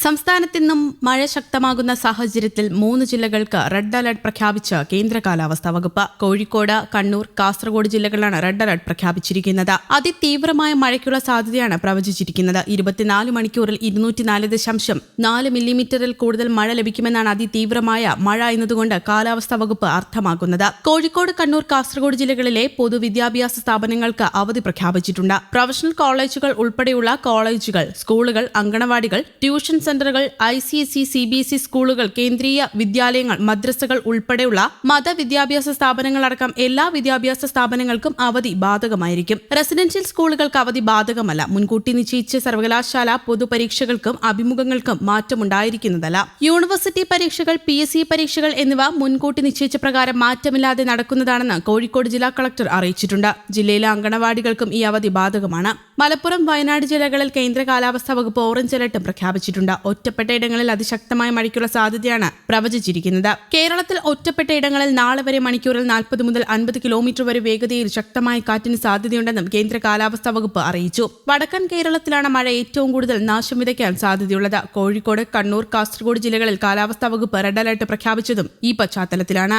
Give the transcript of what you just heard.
സംസ്ഥാനത്തിന്നും മഴ ശക്തമാകുന്ന സാഹചര്യത്തിൽ 3 ജില്ലകൾക്ക് red alert പ്രഖ്യാപിച്ച് കേന്ദ്ര കാലാവസ്ഥാ വകുപ്പ്. കോഴിക്കോട്, കണ്ണൂർ, കാസർഗോഡ് ജില്ലകളിലാണ് റെഡ് അലർട്ട് പ്രഖ്യാപിച്ചിരിക്കുന്നത്. അതിതീവ്രമായ മഴയ്ക്കുള്ള സാധ്യതയാണ് പ്രവചിച്ചിരിക്കുന്നത്. 24 മണിക്കൂറിൽ 204.4 മില്ലിമീറ്ററിൽ കൂടുതൽ മഴ ലഭിക്കുമെന്നാണ് അതിതീവ്രമായ മഴ എന്നതുകൊണ്ട് കാലാവസ്ഥാ വകുപ്പ് അർത്ഥമാക്കുന്നത്. കോഴിക്കോട്, കണ്ണൂർ, കാസർഗോഡ് ജില്ലകളിലെ പൊതുവിദ്യാഭ്യാസ സ്ഥാപനങ്ങൾക്ക് അവധി പ്രഖ്യാപിച്ചിട്ടുണ്ട്. പ്രൊഫഷണൽ കോളേജുകൾ ഉൾപ്പെടെയുള്ള കോളേജുകൾ, സ്കൂളുകൾ, അങ്കണവാടികൾ, ട്യൂഷൻ സെന്ററുകൾ, ICSE, CBSE സ്കൂളുകൾ, കേന്ദ്രീയ വിദ്യാലയങ്ങൾ, മദ്രസകൾ ഉൾപ്പെടെയുള്ള മതവിദ്യാഭ്യാസ സ്ഥാപനങ്ങളടക്കം എല്ലാ വിദ്യാഭ്യാസ സ്ഥാപനങ്ങൾക്കും അവധി ബാധകമായിരിക്കും. റെസിഡൻഷ്യൽ സ്കൂളുകൾക്ക് അവധി ബാധകമല്ല. മുൻകൂട്ടി നിശ്ചയിച്ച സർവകലാശാല പൊതുപരീക്ഷകൾക്കും അഭിമുഖങ്ങൾക്കും മാറ്റമുണ്ടായിരിക്കുന്നതല്ല. യൂണിവേഴ്സിറ്റി പരീക്ഷകൾ, PSC പരീക്ഷകൾ എന്നിവ മുൻകൂട്ടി നിശ്ചയിച്ച പ്രകാരം മാറ്റമില്ലാതെ നടക്കുന്നതാണെന്ന് കോഴിക്കോട് ജില്ലാ കളക്ടർ അറിയിച്ചിട്ടുണ്ട്. ജില്ലയിലെ അങ്കണവാടികൾക്കും ഈ അവധി ബാധകമാണ്. മലപ്പുറം, വയനാട് ജില്ലകളിൽ കേന്ദ്ര കാലാവസ്ഥാ വകുപ്പ് ഓറഞ്ച് അലർട്ടും പ്രഖ്യാപിച്ചിട്ടുണ്ട്. ഒറ്റപ്പെട്ട ഇടങ്ങളിൽ അതിശക്തമായ മഴയ്ക്കുള്ള സാധ്യതയാണ് പ്രവചിച്ചിരിക്കുന്നത്. കേരളത്തിൽ ഒറ്റപ്പെട്ട ഇടങ്ങളിൽ നാളെ വരെ മണിക്കൂറിൽ 40 മുതൽ 50 കിലോമീറ്റർ വരെ വേഗതയിൽ ശക്തമായ കാറ്റിന് സാധ്യതയുണ്ടെന്നും കേന്ദ്ര കാലാവസ്ഥാ വകുപ്പ് അറിയിച്ചു. വടക്കൻ കേരളത്തിലാണ് മഴ ഏറ്റവും കൂടുതൽ നാശം വിതയ്ക്കാൻ സാധ്യതയുള്ളത്. കോഴിക്കോട്, കണ്ണൂർ, കാസർഗോഡ് ജില്ലകളിൽ കാലാവസ്ഥാ വകുപ്പ് റെഡ് അലർട്ട് പ്രഖ്യാപിച്ചതും ഈ പശ്ചാത്തലത്തിലാണ്.